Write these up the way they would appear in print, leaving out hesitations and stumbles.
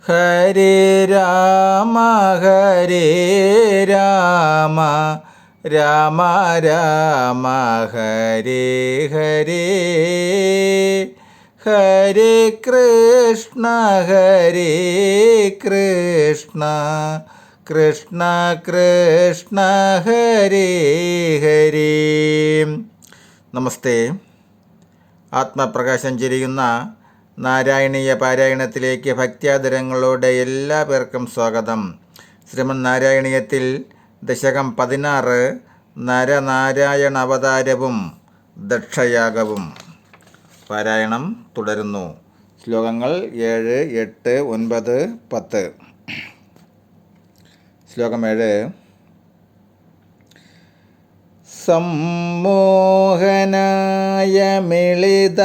ഹരേ രാമ ഹരേ രാമ രാമ രാമ ഹരേ ഹരേ ഹരേ കൃഷ്ണ കൃഷ്ണ കൃഷ്ണ കൃഷ്ണ ഹരേ ഹരേ. നമസ്തേ. ആത്മപ്രകാശം ചൊരിയുന്ന നാരായണീയ പാരായണത്തിലേക്ക് ഭക്ത്യാദരങ്ങളോടെ എല്ലാ പേർക്കും സ്വാഗതം. ശ്രീമദ് നാരായണീയത്തിൽ ദശകം 16 നരനാരായണ അവതാരവും ദക്ഷയാഗവും. പാരായണം തുടരുന്നു. ശ്ലോകങ്ങൾ 7, 8, 9, 10. ശ്ലോകം 7. സമ്മോഹനായ മിളിതാമദനാദയസ്തേ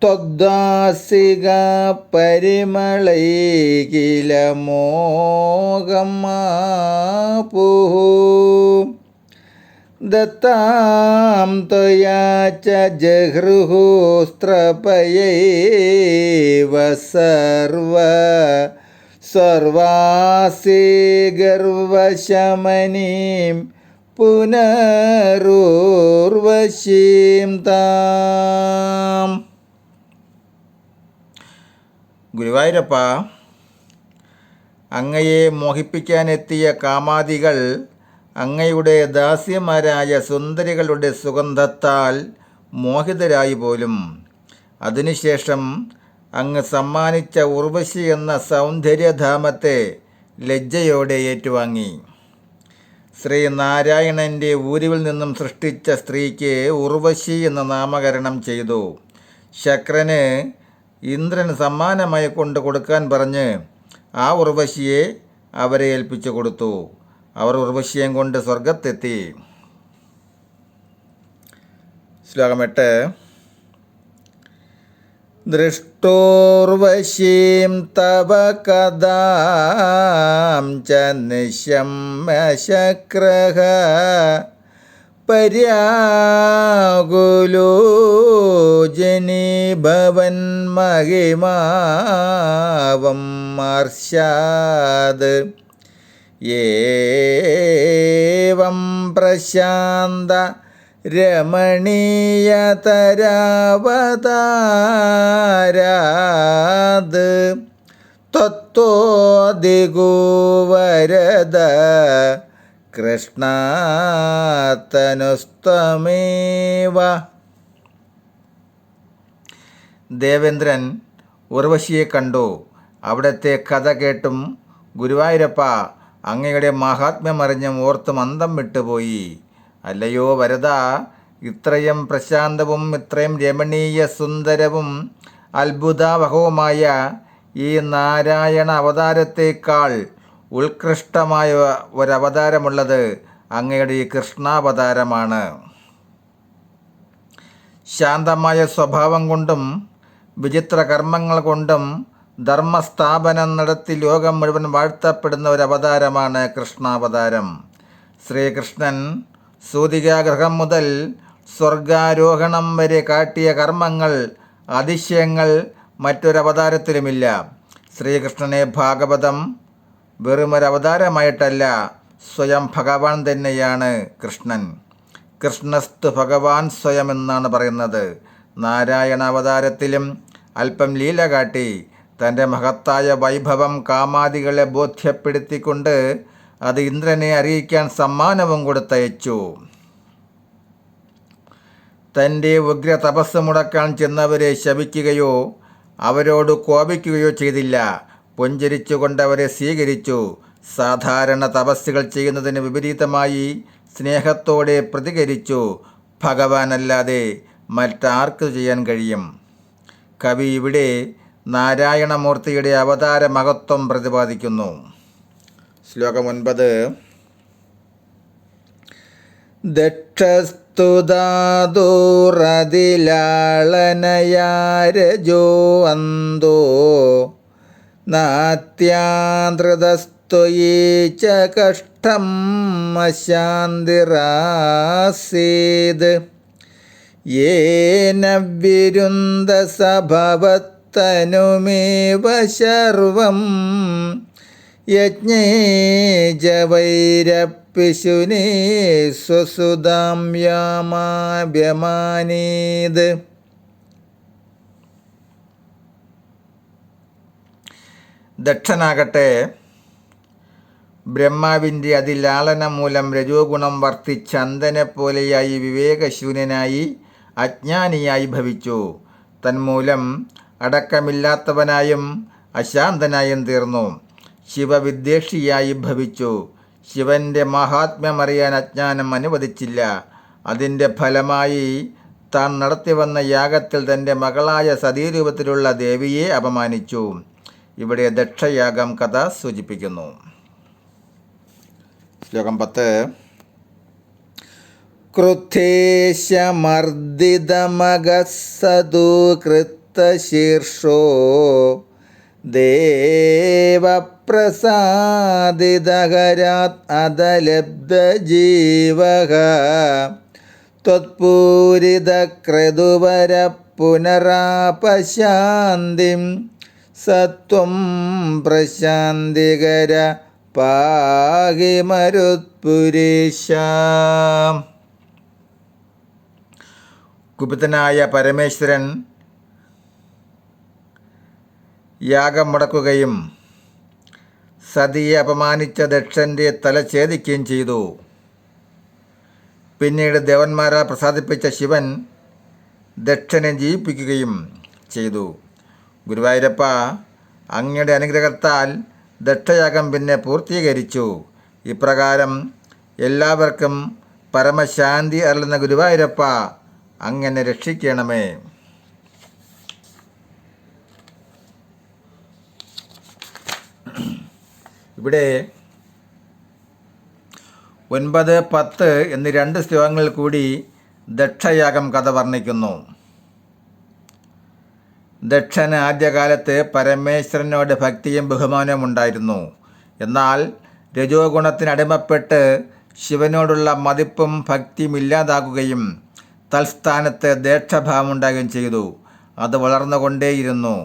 ത്വദ്ദാസിക പരിമളൈകിലമോഹം ആപുഃ ദത്താം ത്വയാ ച ജഹൃഹു സ്ത്രപയൈവ സർവാസി ഗർവശമനീം പുനരൂർവശീം താം. ഗുരുവായൂരപ്പ, അങ്ങയെ മോഹിപ്പിക്കാനെത്തിയ കാമാദികൾ അങ്ങയുടെ ദാസ്യമാരായ സുന്ദരികളുടെ സുഗന്ധത്താൽ മോഹിതരായി പോലും. അതിനുശേഷം അങ്ങ് സമ്മാനിച്ച ഉർവശി എന്ന സൗന്ദര്യധാമത്തെ ലജ്ജയോടെ ഏറ്റുവാങ്ങി. ശ്രീനാരായണൻ്റെ ഊരുവിൽ നിന്നും സൃഷ്ടിച്ച സ്ത്രീക്ക് ഉർവശി എന്ന നാമകരണം ചെയ്തു. ശക്രന് ഇന്ദ്രൻ സമ്മാനമായി കൊടുക്കാൻ പറഞ്ഞ് ആ ഉർവശിയെ അവരെ ഏൽപ്പിച്ചു കൊടുത്തു. അവർ ഉർവശിയെയും കൊണ്ട് സ്വർഗത്തെത്തി. ശ്ലോകം 8. ദൃഷ്ടോർവശീം തവ കഥാം ച നിശമ്യശക്രഃ പര്യാകുലോജനീഭവൻ മഹിമാവം മാർഷാദ് ഏവം പ്രശാന്ത രമണീയതരാവതാരാത് തത്വദിഗോ വരദ കൃഷ്ണാത്തനുസ്തമേവ. ദേവേന്ദ്രൻ ഉർവശിയെ കണ്ടു. അവിടുത്തെ കഥ കേട്ടും ഗുരുവായൂരപ്പ അങ്ങയുടെ മഹാത്മ്യമറിഞ്ഞും ഓർത്തും അന്തം വിട്ടുപോയി. അല്ലയോ വരദ, ഇത്രയും പ്രശാന്തവും ഇത്രയും രമണീയ സുന്ദരവും അത്ഭുതാവഹവുമായ ഈ നാരായണ അവതാരത്തേക്കാൾ ഉത്കൃഷ്ടമായ ഒരവതാരമുള്ളത് അങ്ങയുടെ ഈ കൃഷ്ണാവതാരമാണ്. ശാന്തമായ സ്വഭാവം കൊണ്ടും വിചിത്ര കർമ്മങ്ങൾ കൊണ്ടും ധർമ്മസ്ഥാപനം നടത്തി ലോകം മുഴുവൻ വാഴ്ത്തപ്പെടുന്ന ഒരവതാരമാണ് കൃഷ്ണാവതാരം. ശ്രീകൃഷ്ണൻ സൂതികാഗ്രഹം മുതൽ സ്വർഗാരോഹണം വരെ കാട്ടിയ കർമ്മങ്ങൾ, അതിശയങ്ങൾ മറ്റൊരവതാരത്തിലുമില്ല. ശ്രീകൃഷ്ണനെ ഭാഗവതം വെറുമൊരവതാരമായിട്ടല്ല, സ്വയം ഭഗവാൻ തന്നെയാണ് കൃഷ്ണൻ. കൃഷ്ണസ്തു ഭഗവാൻ സ്വയം എന്നാണ് പറയുന്നത്. നാരായണ അവതാരത്തിലും അല്പം ലീല കാട്ടി തൻ്റെ മഹത്തായ വൈഭവം കാമാദികളെ ബോധ്യപ്പെടുത്തിക്കൊണ്ട് അത് ഇന്ദ്രനെ അറിയിക്കാൻ സമ്മാനവും കൊടുത്തയച്ചു. തൻ്റെ ഉഗ്ര തപസ് മുടക്കാൻ ചെന്നവരെ ശപിക്കുകയോ അവരോട് കോപിക്കുകയോ ചെയ്തില്ല. പുഞ്ചിരിച്ചുകൊണ്ട് അവരെ സ്വീകരിച്ചു. സാധാരണ തപസ്സുകൾ ചെയ്യുന്നതിന് വിപരീതമായി സ്നേഹത്തോടെ പ്രതികരിച്ചു. ഭഗവാനല്ലാതെ മറ്റാർക്ക് ചെയ്യാൻ കഴിയും? കവി ഇവിടെ നാരായണമൂർത്തിയുടെ അവതാര മഹത്വം പ്രതിപാദിക്കുന്നു. ശ്ലോകം 9. ദക്ഷസ്തുതാദൂരതിലാളനയാരജോ അന്തോ നാത്യാന്ത്രതസ്ത്വയീ ച കഷ്ടം അശാന്തിരാസീത് യേന വിരുന്ധസഭവത്തനുമേവ ശർവം യജ്ഞേ ജവൈരപ്പിശുനേ സ്വസുതാം യാമാഭ്യമാനീത്. ദക്ഷനാകട്ടെ ബ്രഹ്മാവിൻ്റെ അതിലാളനം മൂലം രജോ ഗുണം വർദ്ധിച്ച് അന്ധനെ പോലെയായി വിവേകശൂന്യനായി അജ്ഞാനിയായി ഭവിച്ചു. തന്മൂലം അടക്കമില്ലാത്തവനായും അശാന്തനായും തീർന്നു. ശിവവിദ്വേഷിയായി ഭവിച്ചു. ശിവൻ്റെ മഹാത്മ്യമറിയാൻ അജ്ഞാനം അനുവദിച്ചില്ല. അതിൻ്റെ ഫലമായി താൻ നടത്തിവന്ന യാഗത്തിൽ തൻ്റെ മകളായ സതീരൂപത്തിലുള്ള ദേവിയെ അപമാനിച്ചു. ഇവിടെ ദക്ഷയാഗം കഥ സൂചിപ്പിക്കുന്നു. ശ്ലോകം 10. ക്രുദ്ധേശമർദ്ദിതമഗസ്സതു കൃത്തശീർഷോ ദേവപ്രസാദിതകരാത് അദലബ്ധജീവഃ ത്വത്പൂരിതക്രതുവര പുനരാപശാന്തിം സത്വം പ്രശാന്തികര പാഹി മരുത്പുരീശ. കുപിതനായ പരമേശ്വരൻ യാഗം മുടക്കുകയും സതിയെ അപമാനിച്ച ദക്ഷൻ്റെ തല ഛേദിക്കുകയും ചെയ്തു. പിന്നീട് ദേവന്മാരാൽ പ്രസാദിപ്പിച്ച ശിവൻ ദക്ഷനെ ജീവിപ്പിക്കുകയും ചെയ്തു. ഗുരുവായൂരപ്പ, അങ്ങയുടെ അനുഗ്രഹത്താൽ ദക്ഷയാഗം പിന്നെ പൂർത്തീകരിച്ചു. ഇപ്രകാരം എല്ലാവർക്കും പരമശാന്തി അരുളുന്ന ഗുരുവായൂരപ്പ, അങ്ങനെ രക്ഷിക്കണമേ. ഇവിടെ 9, 10 എന്നീ 2 ശ്ലോകങ്ങളിൽ കൂടി ദക്ഷയാഗം കഥ വർണ്ണിക്കുന്നു. ദക്ഷന് ആദ്യകാലത്ത് പരമേശ്വരനോട് ഭക്തിയും ബഹുമാനവും ഉണ്ടായിരുന്നു. എന്നാൽ രജോ ഗുണത്തിനടിമപ്പെട്ട് ശിവനോടുള്ള മതിപ്പും ഭക്തിയും ഇല്ലാതാകുകയും തൽസ്ഥാനത്ത് ദേക്ഷഭാവം ഉണ്ടാകുകയും ചെയ്തു. അത് വളർന്നുകൊണ്ടേയിരുന്നു.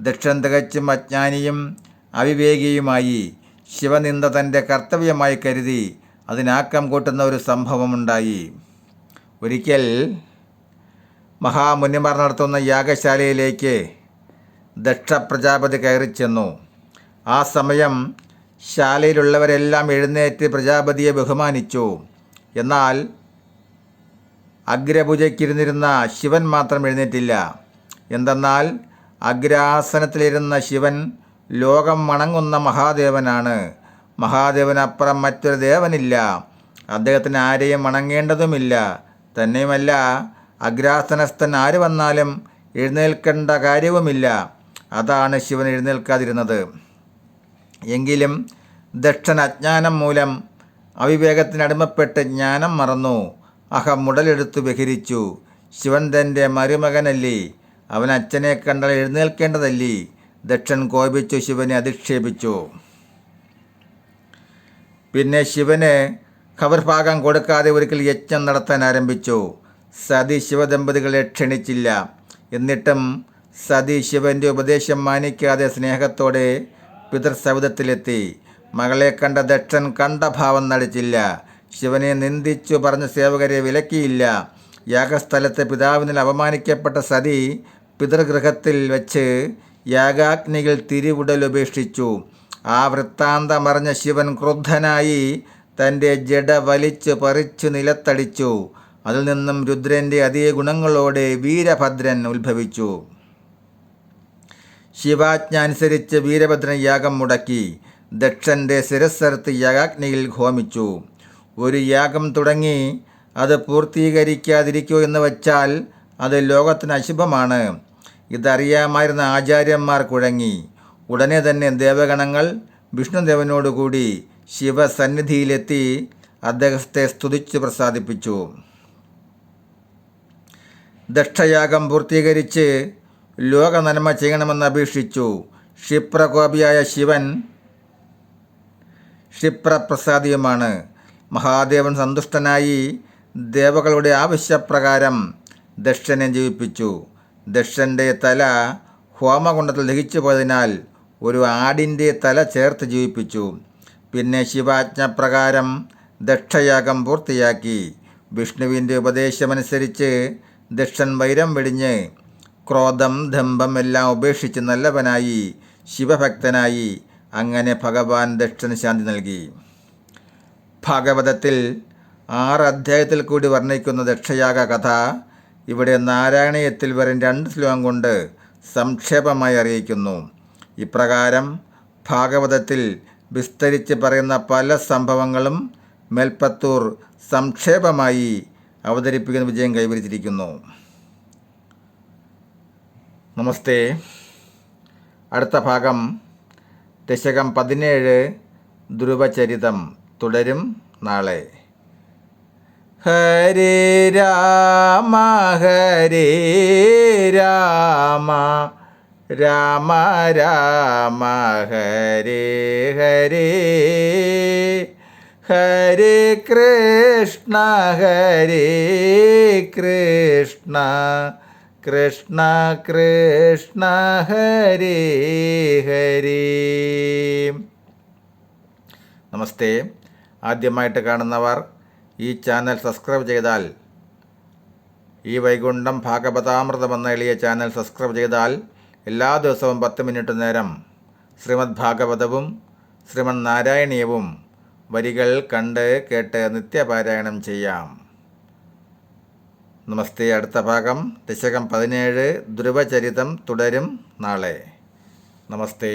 ദക്ഷൻ തികച്ചും അജ്ഞാനിയും അവിവേകിയുമായി. ശിവനിന്ദ തൻ്റെ കർത്തവ്യമായി കരുതി അതിനാക്കം കൂട്ടുന്ന ഒരു സംഭവമുണ്ടായി. ഒരിക്കൽ മഹാമുനിമാർ നടത്തുന്ന യാഗശാലയിലേക്ക് ദക്ഷ പ്രജാപതി കയറി ചെന്നു. ആ സമയം ശാലയിലുള്ളവരെല്ലാം എഴുന്നേറ്റ് പ്രജാപതിയെ ബഹുമാനിച്ചു. എന്നാൽ അഗ്രപൂജയ്ക്കിരുന്നിരുന്ന ശിവൻ മാത്രം എഴുന്നേറ്റില്ല. എന്തെന്നാൽ അഗ്രാസനത്തിലിരുന്ന ശിവൻ ലോകം വണങ്ങുന്ന മഹാദേവനാണ്. മഹാദേവനപ്പുറം മറ്റൊരു ദേവനില്ല. അദ്ദേഹത്തിന് ആരെയും വണങ്ങേണ്ടതുമില്ല. തന്നെയുമല്ല, അഗ്രാസനസ്ഥൻ ആര് വന്നാലും എഴുന്നേൽക്കേണ്ട കാര്യവുമില്ല. അതാണ് ശിവൻ എഴുന്നേൽക്കാതിരുന്നത്. എങ്കിലും ദക്ഷൻ അജ്ഞാനം മൂലം അവിവേകത്തിനടിമപ്പെട്ട് ജ്ഞാനം മറന്നു. അഹം മുടലെടുത്തു ബഹിരിച്ചു. ശിവൻ തൻ്റെ മരുമകനല്ലേ, അവൻ അച്ഛനെ കണ്ടാൽ എഴുന്നേൽക്കേണ്ടതല്ലേ. ദക്ഷൻ കോപിച്ചു ശിവനെ അധിക്ഷേപിച്ചു. പിന്നെ ശിവന് ഖബർഭാഗം കൊടുക്കാതെ ഒരിക്കൽ യജ്ഞം നടത്താൻ ആരംഭിച്ചു. സതി ശിവദമ്പതികളെ ക്ഷണിച്ചില്ല. എന്നിട്ടും സതി ശിവൻ്റെ ഉപദേശം മാനിക്കാതെ സ്നേഹത്തോടെ പിതൃസവിധത്തിലെത്തി. മകളെ കണ്ട ദക്ഷൻ കണ്ടഭാവം നടിച്ചില്ല. ശിവനെ നിന്ദിച്ചു പറഞ്ഞ സേവകരെ വിലക്കിയില്ല. യാഗസ്ഥലത്ത് പിതാവിനാൽ അപമാനിക്കപ്പെട്ട സതി പിതൃഗൃഹത്തിൽ വച്ച് യാഗാഗ്നിയിൽ തിരിവുടലുപേക്ഷിച്ചു. ആ വൃത്താന്തമറിഞ്ഞ ശിവൻ ക്രുദ്ധനായി തൻ്റെ ജഡ വലിച്ചു പറിച്ചു നിലത്തടിച്ചു. അതിൽ നിന്നും രുദ്രൻ്റെ അതേ ഗുണങ്ങളോടെ വീരഭദ്രൻ ഉത്ഭവിച്ചു. ശിവാജ്ഞ അനുസരിച്ച് വീരഭദ്രൻ യാഗം മുടക്കി. ദക്ഷൻ്റെ ശിരസ്സറുത്ത് യാഗാഗ്നിയിൽ ഹോമിച്ചു. ഒരു യാഗം തുടങ്ങി അത് പൂർത്തീകരിക്കാതിരിക്കൂ എന്ന് വച്ചാൽ അത് ലോകത്തിന് അശുഭമാണ്. ഇതറിയാമായിരുന്ന ആചാര്യന്മാർ കുഴങ്ങി. ഉടനെ തന്നെ ദേവഗണങ്ങൾ വിഷ്ണുദേവനോടുകൂടി ശിവസന്നിധിയിലെത്തി അദ്ദേഹത്തെ സ്തുതിച്ചു പ്രസാദിപ്പിച്ചു. ദക്ഷയാഗം പൂർത്തീകരിച്ച് ലോക നന്മ ചെയ്യണമെന്ന് അപേക്ഷിച്ചു. ക്ഷിപ്രകോപിയായ ശിവൻ ക്ഷിപ്രപ്രസാദിയുമാണ്. മഹാദേവൻ സന്തുഷ്ടനായി ദേവകളുടെ ആവശ്യപ്രകാരം ദക്ഷനെ ജീവിപ്പിച്ചു. ദക്ഷൻ്റെ തല ഹോമകുണ്ഡത്തിൽ ദഹിച്ചു പോയതിനാൽ ഒരു ആടിൻ്റെ തല ചേർത്ത് ജീവിപ്പിച്ചു. പിന്നെ ശിവാജ്ഞപ്രകാരം ദക്ഷയാഗം പൂർത്തിയാക്കി. വിഷ്ണുവിൻ്റെ ഉപദേശമനുസരിച്ച് ദക്ഷൻ വൈരം വെടിഞ്ഞ് ക്രോധം ദമ്പം എല്ലാം ഉപേക്ഷിച്ച് നല്ലവനായി ശിവഭക്തനായി. അങ്ങനെ ഭഗവാൻ ദക്ഷന് ശാന്തി നൽകി. ഭാഗവതത്തിൽ 6 അധ്യായത്തിൽ കൂടി വർണ്ണിക്കുന്ന ദക്ഷയാഗ കഥ ഇവിടെ നാരായണീയത്തിൽ വെറും 2 ശ്ലോകം കൊണ്ട് സംക്ഷേപമായി അറിയിക്കുന്നു. ഇപ്രകാരം ഭാഗവതത്തിൽ വിസ്തരിച്ച് പറയുന്ന പല സംഭവങ്ങളും മേൽപ്പത്തൂർ സംക്ഷേപമായി അവതരിപ്പിക്കുന്ന വിജയം കൈവരിച്ചിരിക്കുന്നു. നമസ്തേ. അടുത്ത ഭാഗം ദശകം 17 ധ്രുവചരിതം തുടരും നാളെ. ഹരേ രാമ ഹരേ രാമ രാമ രാമ ഹരേ ഹരേ ഹരേ കൃഷ്ണ കൃഷ്ണ കൃഷ്ണ ഹരേ ഹരേ. നമസ്തേ. ആദ്യമായിട്ട് കാണുന്നവർ ഈ ചാനൽ സബ്സ്ക്രൈബ് ചെയ്താൽ, ഈ വൈകുണ്ഠം ഭാഗവതാമൃതം എന്ന എളിയ ചാനൽ സബ്സ്ക്രൈബ് ചെയ്താൽ എല്ലാ ദിവസവും 10 മിനിറ്റ് നേരം ശ്രീമദ് ഭാഗവതവും ശ്രീമദ് നാരായണീയവും വരികൾ കണ്ട് കേട്ട് നിത്യപാരായണം ചെയ്യാം. നമസ്തേ. അടുത്ത ഭാഗം ദശകം 17 ധ്രുവചരിതം തുടരും നാളെ. നമസ്തേ.